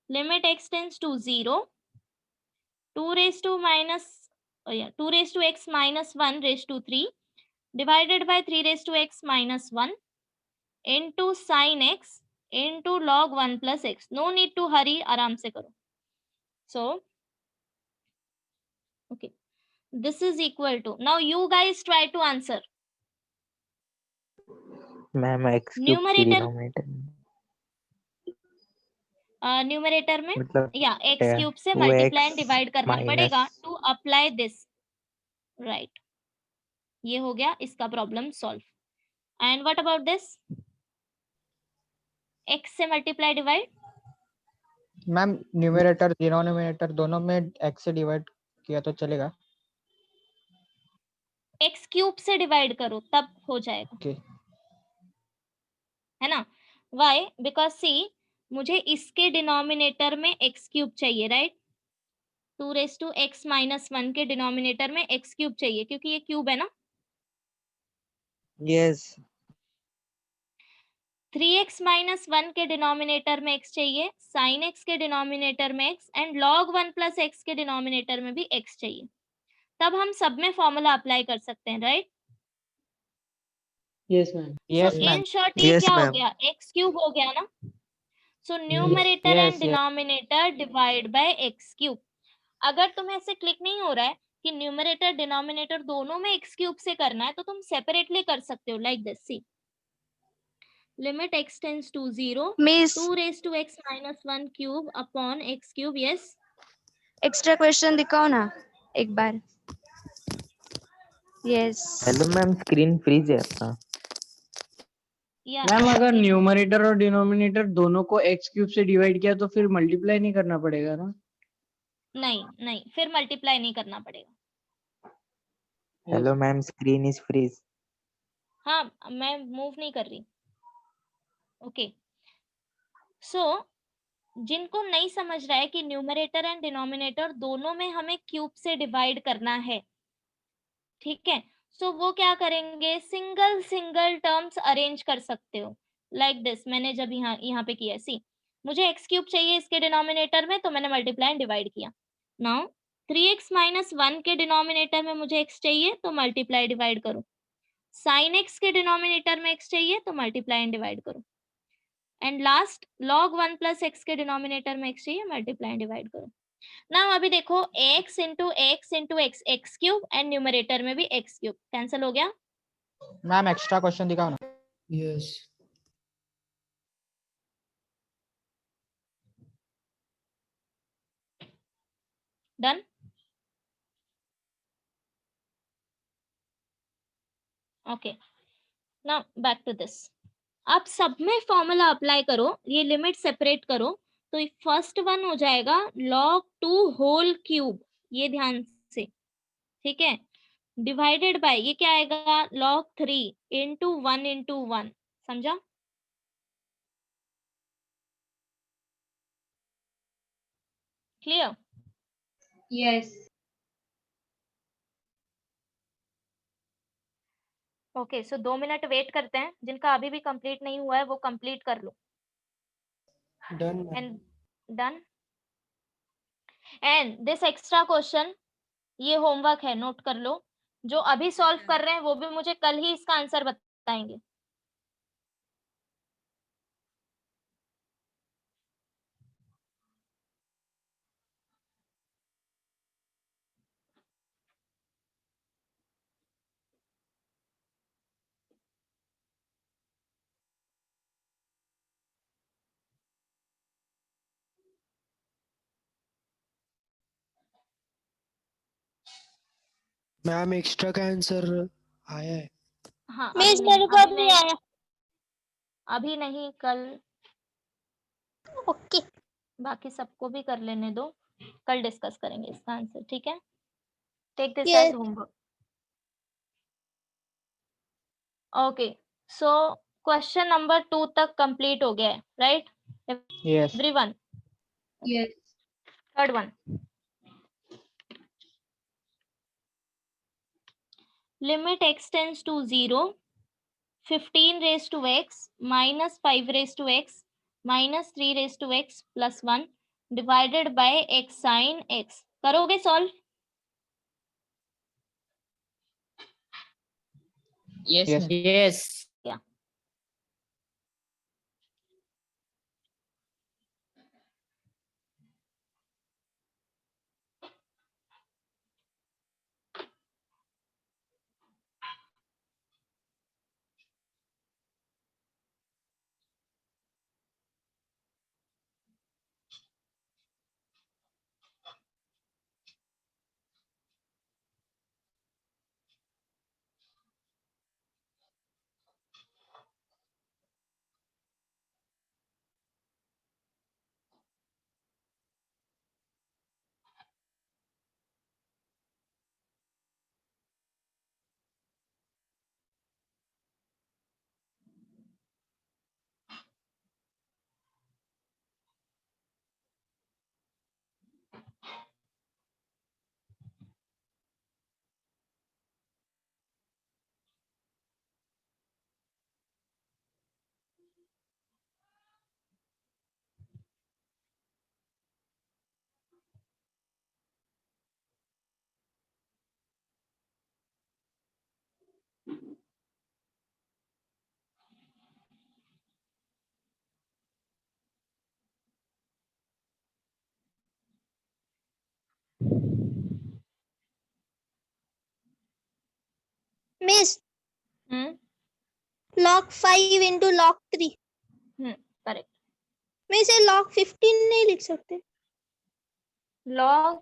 Limit x tends to 0, 2 raised to x minus 1 raised to 3 divided by 3 raised to x minus 1 into sin x into log 1 plus x. No need to hurry, आराम से करो. So okay, this is equal to, now you guys try to answer. Ma'am x cube see numerator numerator में मतलब या x cube से 2x multiply and divide करना minus पड़ेगा to apply this. Right, ये हो गया इसका problem solve. And what about this? x से multiply divide. Ma'am numerator denominator दोनों में x से डिवाइड किया तो चलेगा. x क्यूब से डिवाइड करो तब हो जाएगा. ओके. है ना? वाई? बिकॉज सी, मुझे इसके डिनोमिनेटर में x क्यूब चाहिए, right? 2 raised to x minus 1 के डिनोमिनेटर में x क्यूब चाहिए क्योंकि ये क्यूब है ना. यस 3x minus 1 के डिनोमिनेटर में x चाहिए, sin x के डिनोमिनेटर में x and log 1 plus x के डिनोमिनेटर में भी x चाहिए. तब हम सब में फॉर्मूला अप्लाई कर सकते हैं, right? Yes ma'am. Yes So ma'am. in short ये क्या हो गया? x क्यूब हो गया ना? So numerator Yes, and denominator divide by x cube. अगर तुम्हें ऐसे क्लिक नहीं हो रहा है कि न्यूमरेटर डिनोमिनेटर दोनों में x क्यूब से करना है तो तुम सेपरेटली कर सकते हो, like this. See, limit x tends to 0, miss 2 raised to x minus 1 cube upon x cube. yes, extra question दिखाओ ना एक बार. Yes. Hello ma'am screen freeze है आपका. या मैम अगर न्यूमरेटर और डिनोमिनेटर दोनों को x क्यूब से डिवाइड किया तो फिर मल्टीप्लाई नहीं करना पड़ेगा ना? नहीं, फिर मल्टीप्लाई नहीं करना पड़ेगा. Hello ma'am screen is freeze. हाँ, मैं मूव नहीं कर रही. ओके, सो जिनको नहीं समझ रहा है कि न्यूमरेटर एंड डिनोमिनेटर दोनों में हमें क्यूब से डिवाइड करना है, ठीक है, सो वो क्या करेंगे, सिंगल सिंगल टर्म्स अरेंज कर सकते हो लाइक दिस। मैंने जब यहाँ पे किया, सी मुझे एक्स क्यूब चाहिए इसके डिनोमिनेटर में, तो मैंने मल्टीप्लाई एंड डिवाइड किया। नाउ 3x माइनस 1 के डिनोमिनेटर में मुझे x चाहिए, तो मल्टीप्लाई डिवाइड करो। साइन x के डिनोमिनेटर में x चाहिए, तो मल्टीप्लाई एंड डिवाइड करो। And last log 1 plus x के डिनोमिनेटर में x चाहिए, मल्टीप्लाई एंड डिवाइड करो। ना अभी देखो x into x x cube, and numerator में भी x क्यूब कैंसिल हो गया। मैम एक्स्ट्रा क्वेश्चन दिखाओ ना। Yes done. Okay, now back to this. आप सब में फॉर्मूला अप्लाई करो, ये लिमिट सेपरेट करो, तो फर्स्ट वन हो जाएगा log 2 होल क्यूब, ये ध्यान से, ठीक है, डिवाइडेड बाय ये क्या आएगा log 3 इंटू 1, समझा? क्लियर? यस। ओके, सो 2 मिनट वेट करते हैं, जिनका अभी भी कंप्लीट नहीं हुआ है वो कंप्लीट कर लो। Done ma'am. And done. And this extra question, ये होमवर्क है, नोट कर लो। जो अभी सॉल्व कर रहे हैं वो भी मुझे कल ही इसका आंसर बताएंगे। मैम एक्स्ट्रा का आंसर आया है। हाँ मिस अभी मेरे नहीं, को अभी भी नहीं, आया। अभी नहीं, कल। ओके। बाकी सबको भी कर लेने दो, कल डिस्कस करेंगे इसका आंसर, ठीक है? Take this Yes. As homework. Okay, so question number 2 तक कंप्लीट हो गया है, right? Yes everyone? Yes. Third one, limit x tends to 0, 15 raised to x minus 5 raised to x minus 3 raised to x plus 1 divided by x sin x। करोगे solve? Yes, Yes. ma'am. Yes. क्या? Miss, log 5 into log 3। Correct. Miss ये log 15 नहीं लिख सकते? log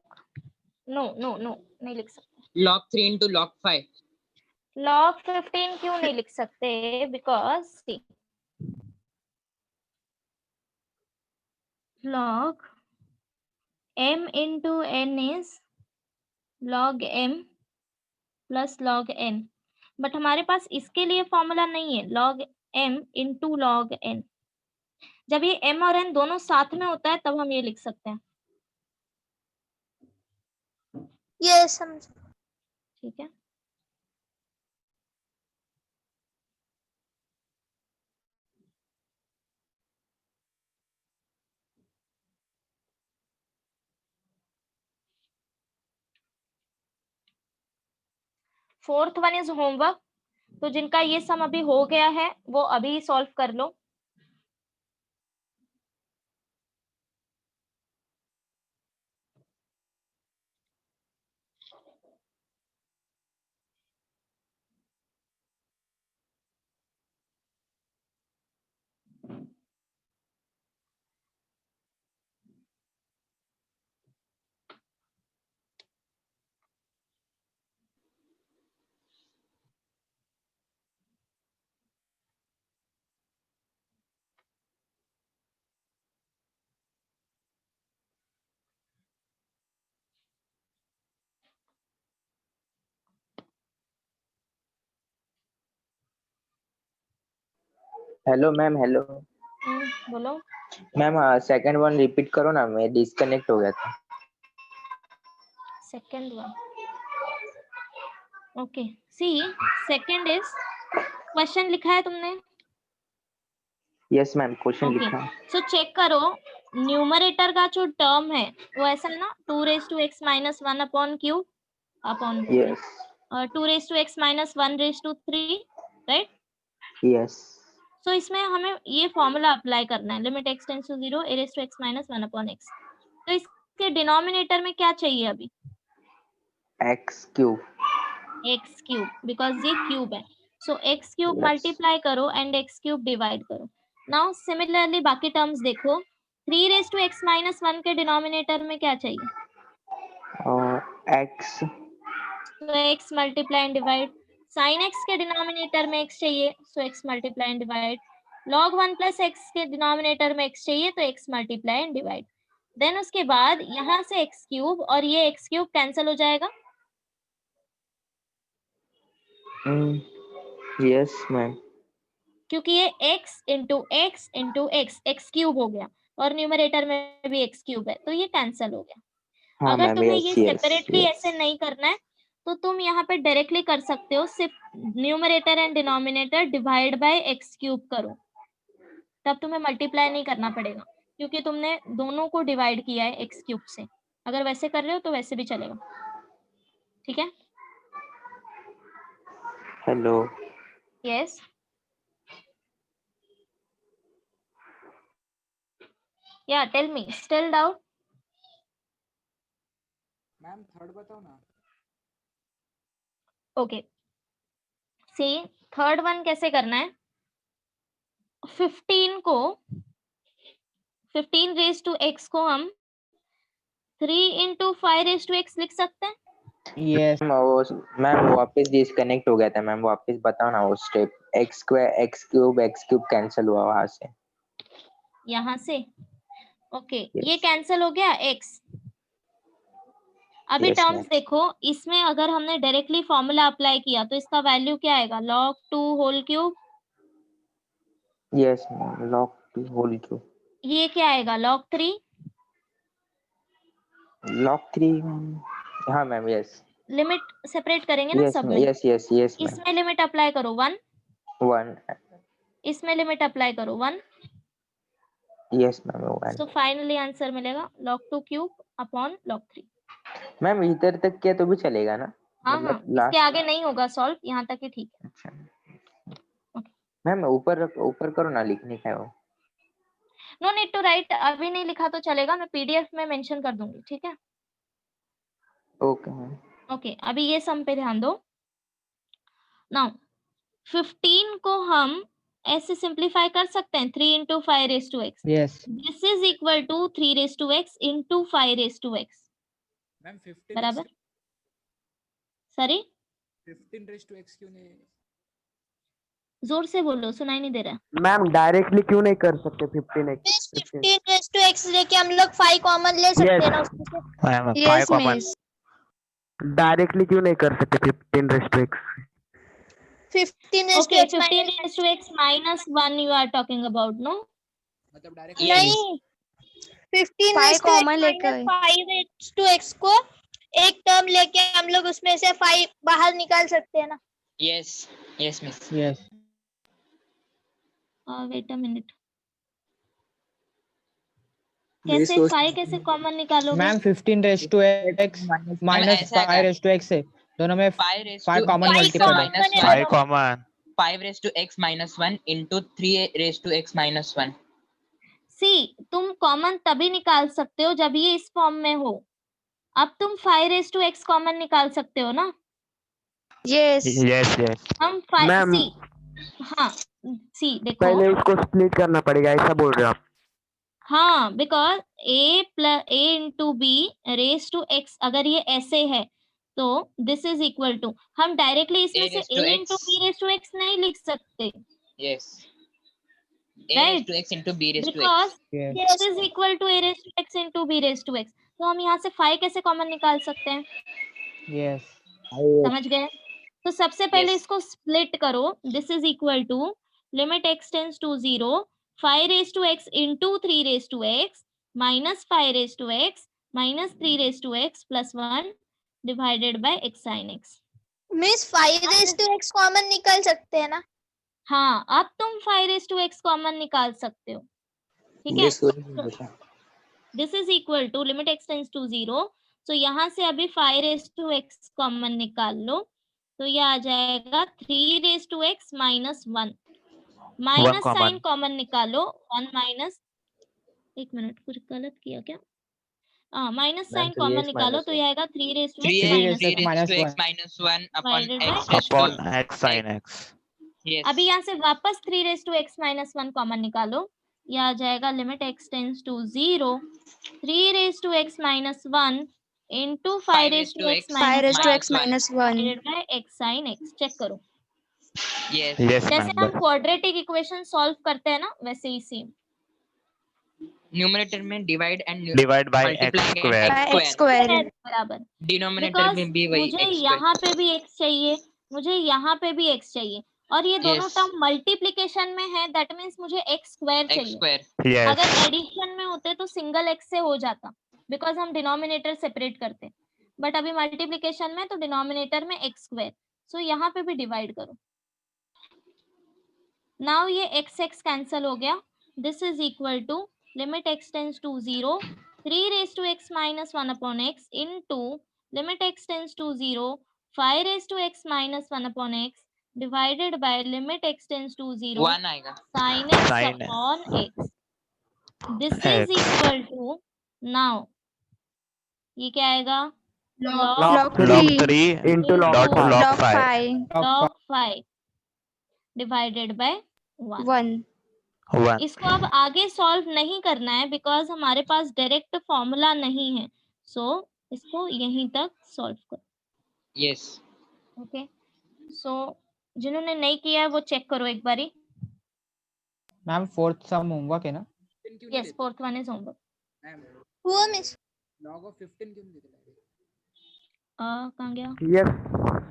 no no no नहीं लिख सकते। Log 3 into log 5. log 15 क्यों नहीं लिख सकते? Because see log m into n is log m plus log n, but हमारे पास इसके लिए फॉर्मूला नहीं है log m into log n। जब ये m और n दोनों साथ में होता है तब हम ये लिख सकते हैं। ये समझ। ठीक है, फोर्थ वन इज होमवर्क। तो जिनका ये सम अभी हो गया है वो अभी सॉल्व कर लो। हेलो मैम, हेलो बोलो। मैम। सेकंड वन रिपीट करो ना, मैं डिस्कनेक्ट हो गया था। Second one, okay. See second is, question लिखा है तुमने? यस मैम, क्वेश्चन ओके, लिखा है। सो चेक करो, न्यूमरेटर का जो टर्म है वो ऐसा है ना, 2 raised to x - 1 upon q upon yes 2 raised to x - 1 raised to 3, right? Yes so इसमें हमें ये फॉर्मूला अप्लाई करना है, limit x tends to 0 a raised to x - 1 upon x। तो इसके डिनोमिनेटर में क्या चाहिए अभी? X cube. x cube, because ये क्यूब है। सो x क्यूब Yes. मल्टीप्लाई करो एंड x क्यूब डिवाइड करो। नाउ सिमिलरली बाकी टर्म्स देखो, 3 raised to x - 1 के डिनोमिनेटर में क्या चाहिए? और एक्स। तो x multiply and divide. sin x के डिनोमिनेटर में x चाहिए, so x multiply and divide. log 1 plus x के डिनोमिनेटर में x चाहिए, तो x multiply and divide. Then उसके बाद यहाँ से x क्यूब और ये x क्यूब कैंसिल हो जाएगा। Yes ma'am. क्योंकि ये x into x into x x cube हो गया और न्यूमरेटर में भी x क्यूब है, तो ये कैंसिल हो गया। हाँ अगर मैम, तुम्हें यस ये यस सेपरेटली यस। ऐसे नहीं करना है तो तुम यहाँ पे डायरेक्टली कर सकते हो, सिर्फ numerator and denominator divide by x cube करो, तब तुम्हें मल्टीप्लाई नहीं करना पड़ेगा क्योंकि तुमने दोनों को डिवाइड किया है x क्यूब से। अगर वैसे कर रहे हो तो वैसे भी चलेगा, ठीक है? Hello. Yes, yeah tell me, still doubt? Ma'am third बताओ ना। ओके, सी थर्ड वन कैसे करना है? 15 रेज टू x को हम 3 इंटू 5 रेज टू x लिख सकते हैं। यस मैम वो वापस डिस्कनेक्ट हो गया था मैम, वापस बताओ ना वो step. X square x cube cancel हुआ वहां से। यहाँ से ओके, Yes. ये कैंसिल हो गया x। अभी Yes, टर्म्स ma'am. देखो, इसमें अगर हमने डायरेक्टली फॉर्मूला अप्लाई किया तो इसका वैल्यू क्या आएगा? log 2 whole cube. Yes ma'am, log 2 whole cube. ये क्या आएगा? log 3। log 3 हाँ मैम, यस। लिमिट सेपरेट करेंगे ना यस सब में। Yes yes yes ma'am. इसमें लिमिट अप्लाई करो 1, 1। इसमें लिमिट अप्लाई करो 1। Yes ma'am, 1। So finally answer मिलेगा log 2 cube upon log 3। Ma'am इधर तक किया तो भी चलेगा ना? हाँ हाँ, मतलब इसके लास्ट। आगे नहीं होगा सॉल्व, यहाँ तक ही ठीक है। अच्छा Okay. मैम, ऊपर करो ना, लिखने का है वो। नो नीड टू राइट, अभी नहीं लिखा तो चलेगा, मैं पीडीएफ में मेंशन कर दूंगी, ठीक है? Okay ma'am. ओके, अभी ये सम पे ध्यान दो। नाउ 15 को हम ऐसे सिंप्लीफाई कर सकते हैं, 3 into 5 raise to x. Yes this is equal to 3 raise to x into 5 raise to x ma'am 15 बराबर। सॉरी, 15 रेज टू एक्स क्यों नहीं? जोर से बोलो, सुनाई नहीं दे रहा। मैम डायरेक्टली क्यों नहीं कर सकते 15x? 15 रेज टू x लेके हम लोग 5 कॉमन ले सकते हैं ना उसमें से। Ma'am 5 Yes, common. miss. Directly क्यों नहीं कर सकते 15 raise to x? 15 raise to okay, x 15 raise to x minus 1 you are talking about, no? मतलब डायरेक्ट नहीं 15 5 रेस टू कॉमन एक्स लेके माइनस 5 रेस टू एक्स को एक टर्म लेके हम लोग उसमें से 5 बाहर निकाल सकते हैं ना। Yes. Yes, miss. Yes wait a minute, मेरी कैसे सोच 5 कैसे कॉमन निकालोगे? Ma'am 15 raise to x minus ऐसा 5 है रेस टू एक्स है, दोनों में 5 raised 5 to common Five x multiple है। common minus है 1. 5 common 5 raised to x minus 1 into 3 raised to x minus 1. सी तुम कॉमन तभी निकाल सकते हो जब ये इस फॉर्म में हो। अब तुम 5 रेस टू एक्स कॉमन निकाल सकते हो ना। यस यस यस हम 5 मैम सी, हाँ सी देखो, पहले उसको स्प्लिट करना पड़ेगा, ऐसा बोल रहे हो आप? हाँ because a into b raise to x अगर ये ऐसे है तो दिस इज इक्वल टू, हम डायरेक्टली इसमें A से raised to a into x. B raise to x नहीं लिख सकते, Yes. A right, raised to x into b raised to because x. Yes this is equal to a raise to x into b raise to x. तो हम यहाँ से 5 कैसे common निकाल सकते हैं, यस समझ गए? तो सबसे पहले Yes. इसको स्प्लिट करो, this is equal to limit x tends to 0 5 raise to x into 3 raise to x minus 5 raise to x minus 3 raise to x plus 1 divided by x sin x। मिस 5 raise to x common निकाल सकते हैं ना। हाँ अब तुम 5 raise to x common निकाल सकते हो, ठीक है? ये सोच बेटा this is equal to limit x tends to 0, तो यहाँ से अभी 5 रेस टू x कॉमन निकाल लो, तो ये आ जाएगा 3 raise to x minus 1 minus sine common common निकालो 1 माइनस, एक मिनट कुछ गलत किया क्या? Minus ma'am sine 3x common निकालो minus तो 1. ये आएगा 3 raise to 3 x 3 minus 3 raise to raised to 1 x minus 1 upon divided by x raised to upon x sin x. yes. अभी यहाँ से वापस 3 raise to x minus 1 common निकालो, ये आ जाएगा limit x tends to 0 3 raise to x minus 1 into 5 5 raise raised to to x x 5 minus raised to 1 x minus 1. minus 1. Divided by x sin x। Check करो, Yes. Yes जैसे ma'am हम quadratic equation solve करते हैं ना वैसे ही same. Numerator में divide and divide by x multiplying square and By x x square. square. बराबर, Denominator बिकॉज में भी वही मुझे x यहाँ square. पे भी x चाहिए, मुझे यहाँ पे भी x चाहिए, और ये दोनों Yes. टर्म मल्टीप्लिकेशन में है, दैट मीन्स मुझे x स्क्वायर X चाहिए। square. अगर यस एडिशन में होते तो सिंगल x से हो जाता, बिकॉज हम डिनोमिनेटर सेपरेट करते, बट अभी मल्टीप्लिकेशन में तो डिनोमिनेटर में x स्क्वायर, सो यहाँ पे भी डिवाइड करो। नाउ ये x x कैंसल हो गया, this is equal to limit x tends to 0 3 raise to x minus 1 upon x into limit x tends to 0 5 raise to x minus 1 upon x divided by limit x tends to 0 1 आएगा. sin x Sin अपॉन x। This is x equal to, now ये क्या आएगा, Log log Log 3 3 into log dot 5. log log 5 5 log 5 divided by 1। 1. 1 इसको अब आगे solve नहीं करना है बिकॉज हमारे पास डायरेक्ट फॉर्मूला नहीं है, सो इसको यहीं तक सॉल्व करो। Yes. ओके, सो जिन्होंने नहीं किया है वो चेक करो एक बारी। मैम फोर्थ सम होमवर्क है ना? 15 क्यों नहीं यस, देते? Fourth one is homework. Ma'am हुआ मिस log of 15 क्यों नहीं देते direct? कहाँ गया? Yes.